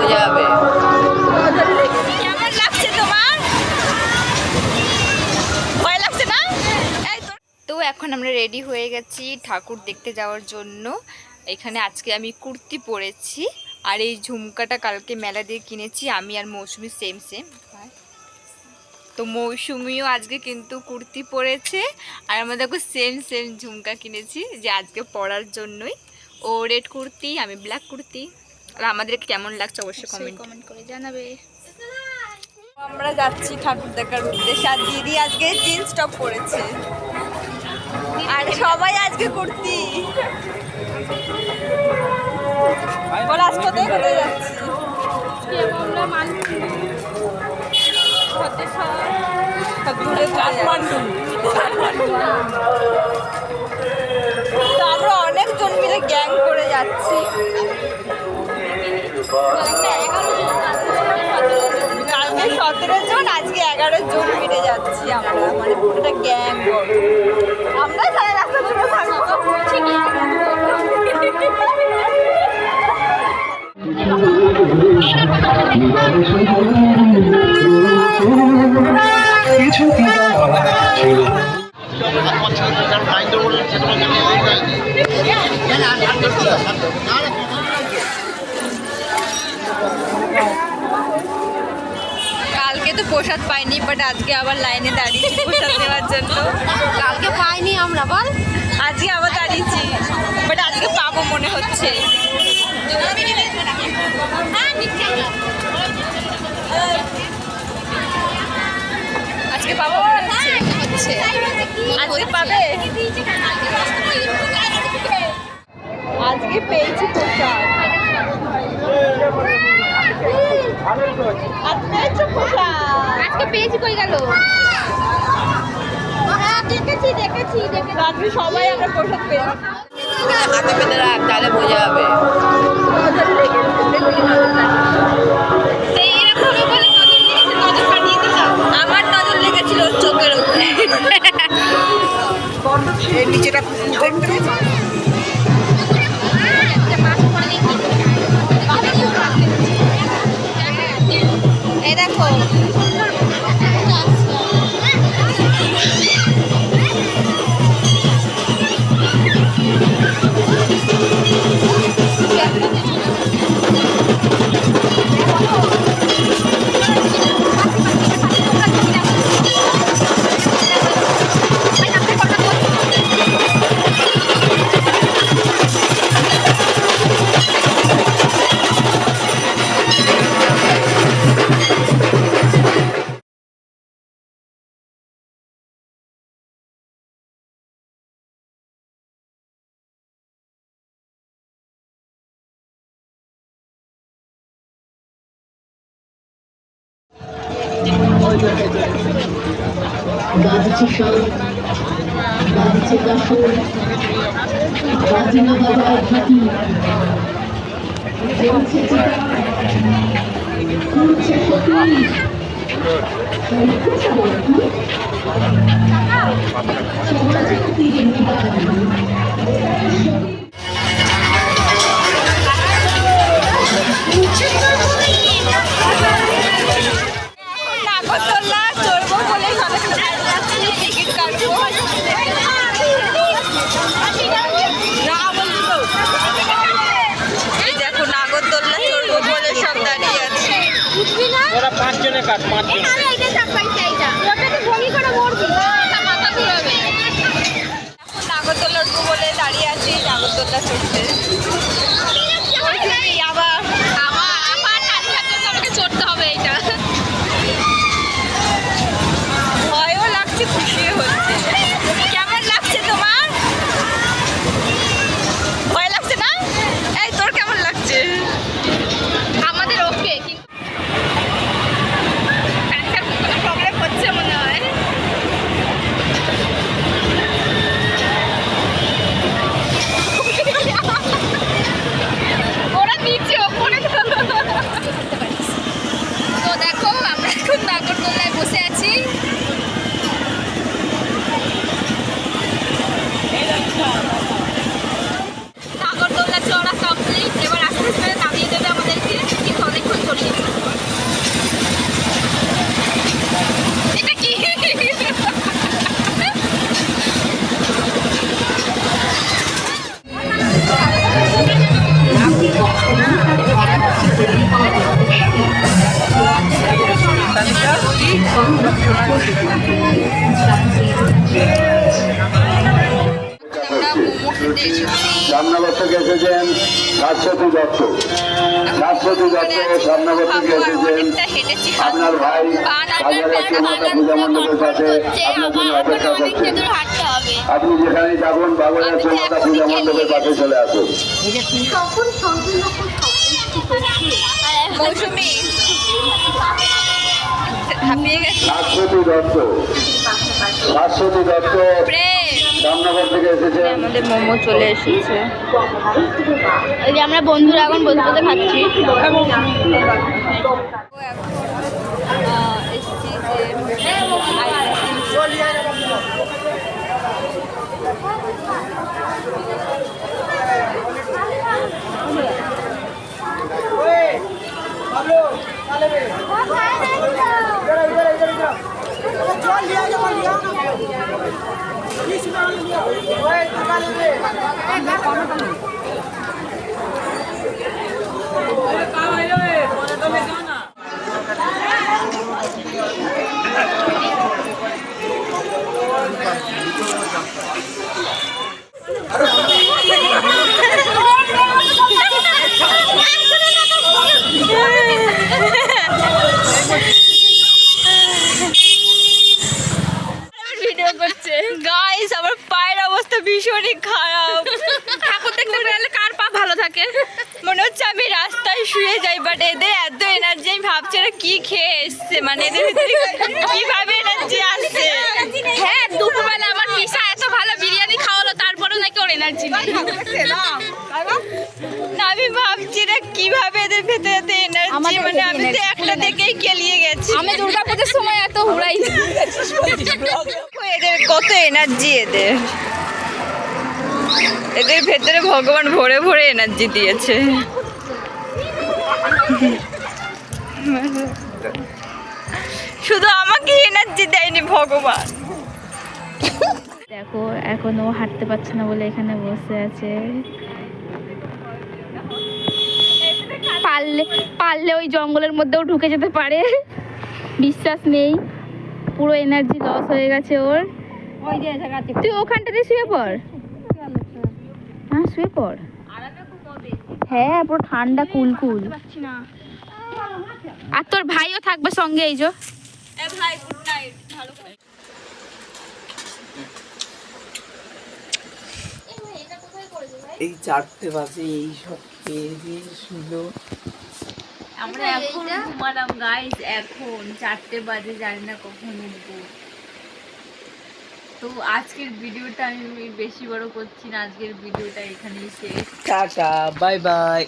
বোঝা যাবে। কেমন লাগছে তোমার? ভয় লাগছে না? তো এখন আমরা রেডি হয়ে গেছি ঠাকুর দেখতে যাওয়ার জন্য। এখানে আজকে আমি কুর্তি পরেছি আর এই ঝুমকাটা কালকে মেলা দিয়ে কিনেছি আমি আর মৌসুমি সেম সেম। তো মৌসুমিও আজকে কিন্তু কুর্তি পরেছে আর আমরা দেখো সেম সেম ঝুমকা কিনেছি যে আজকে পরার জন্যই। ও রেড কুর্তি আমি ব্ল্যাক কুর্তি। আর আমাদেরকে কেমন লাগছে অবশ্যই কমেন্ট করে জানাবে। আমরা যাচ্ছি ঠাকুর দেখার উদ্দেশ্যে আর দিদি আজকে জিন্স টপ পরেছে আর সবাই আজকে কুর্তি। কোথায় কোথায় যাচ্ছি? তো আমরা অনেকজন মিলে গ্যাং করে যাচ্ছি। কালকে 17 জন আজকে 11 জন মিলে যাচ্ছি আমরা, মানে পুরোটা গ্যাং। আমরা সারা রাস্তা জুড়ে থাকবো। কালকে তো প্রসাদ পাইনি, বাট আজকে আবার লাইনে দাঁড়িয়েছি প্রসাদ নেওয়ার জন্য। কালকে পাইনি আমরা, বল। আজকে আবার দাঁড়িয়েছি, বাট আজকে পাবো মনে হচ্ছে। আজকে পাবো মনে হচ্ছে। আজকে পাবে? আজকে পেয়েছি প্রসাদ। আজকে পেয়েছি, কই গেল? দেখেছি। আজকে সবাই আমরা প্রসাদ পেয়েছি। হাতে পেতে রাখ, তাহলে বোঝা যাবে। আমার নজর লেগেছিল চোখের উপরে। নিচেটা দেখতে এই দেখো বাজছে সব, বাজছে কাশর, বাজে না বাবার ঘাটি, জ্বলছে চিতা, করছে ক্ষতি। নাগরদোল্লা চড়বো বলে টিকিট কাটবো। এই দেখো নাগরদোল্লা চড়বো বলে সব দাঁড়িয়ে আছে। ওরা 5 জনে কাট, 5 জন। নাগরদোল্লা উঠবো বলে দাঁড়িয়ে আছি, নাগরদোল্লা চড়তে। আবার আমাকে চড়তে হবে এইটা। ভয়ও লাগছে, খুশিও হচ্ছে। কেমন লাগছে তোমার? ভয় লাগছে না? এই তোর কেমন লাগছে? আমাদের ওকে, কিন্তু কোনো প্রবলেম হচ্ছে মনে হয়। রামনগর থেকে এসেছেন শাশ্বতী দত্ত। শাশ্বতী দত্ত রামনগর থেকে এসেছেন। অনেকটা হেঁটেছি, আপনার ভাই বাজারে চৌমাথা পূজা মণ্ডপের কাছে আপনার জন্য অপেক্ষা করছেন। হাঁটতে হবে। আপনি যেখানেই থাকুন বাজারে চৌমাথা পূজা মণ্ডপের কাছে চলে আসুন। মৌসুমি হাঁপিয়ে গেছে। শাশ্বতী দত্ত, শাশ্বতী দত্ত প্রেম, রামনগর থেকে এসেছেন। আমাদের মোমো চলে এসেছে। এই যে আমরা বন্ধুরা এখন বসে বসে খাচ্ছি। এসেছি যে আইসক্রিম ভিডিও করছে। গাইস আমার পায়ের অবস্থা ভীষণই খারাপ। ঠাকুর দেখতে পেলে কার পা ভালো থাকে? মনে হচ্ছে আমি রাস্তায় শুয়ে যাই, বাট এদের এত এনার্জি, আমি ভাবছি এরা কি খেয়ে এসছে, মানে এদের ভিতরে কিভাবে এনার্জি আসছে। হ্যাঁ, দুপুরবেলা আমার মিশা এত ভালো বিরিয়ানি খাওয়ালো, তারপরেও নাকি ওর এনার্জি নেই। না আমি ভাবছি না কিভাবে এদের ভেতরে এত এনার্জি, মানে আমি তো একটা দেখেই কেলিয়ে গেছি। আমি দুর্গাপূজার সময় এত হুড়াই। এদের কত এনার্জি, এদের এদের ভেতরে ভগবান ভরে ভরে এনার্জি দিয়েছে। শুধু আমাকে এনার্জি দেয়নি ভগবান। দেখো এখনো হাঁটতে পারছে না বলে এখানে বসে আছে। পারলে পারলে ওই জঙ্গলের মধ্যেও ঢুকে যেতে পারে, বিশ্বাস নেই, পুরো এনার্জি লস হয়ে গেছে ওর। তুই ওখানটাতে শুয়ে পড়, হ্যাঁ শুয়ে পড়। হ্যাঁ পুরো ঠান্ডা কুলকুল। আর তোর ভাইও থাকবে সঙ্গে, এই যে। ভাই গুড নাইট, ভালো করে। এই 4টে বাজে এই সব খেয়ে শুলো। আমরা এখন ঘুমালাম গাইস, এখন 4টে বাজে, জানি না কখন উঠবো। তো আজকের ভিডিওটা আমি বেশি বড় করছি না, আজকের ভিডিওটা এখানেই শেষ। Tata bye bye.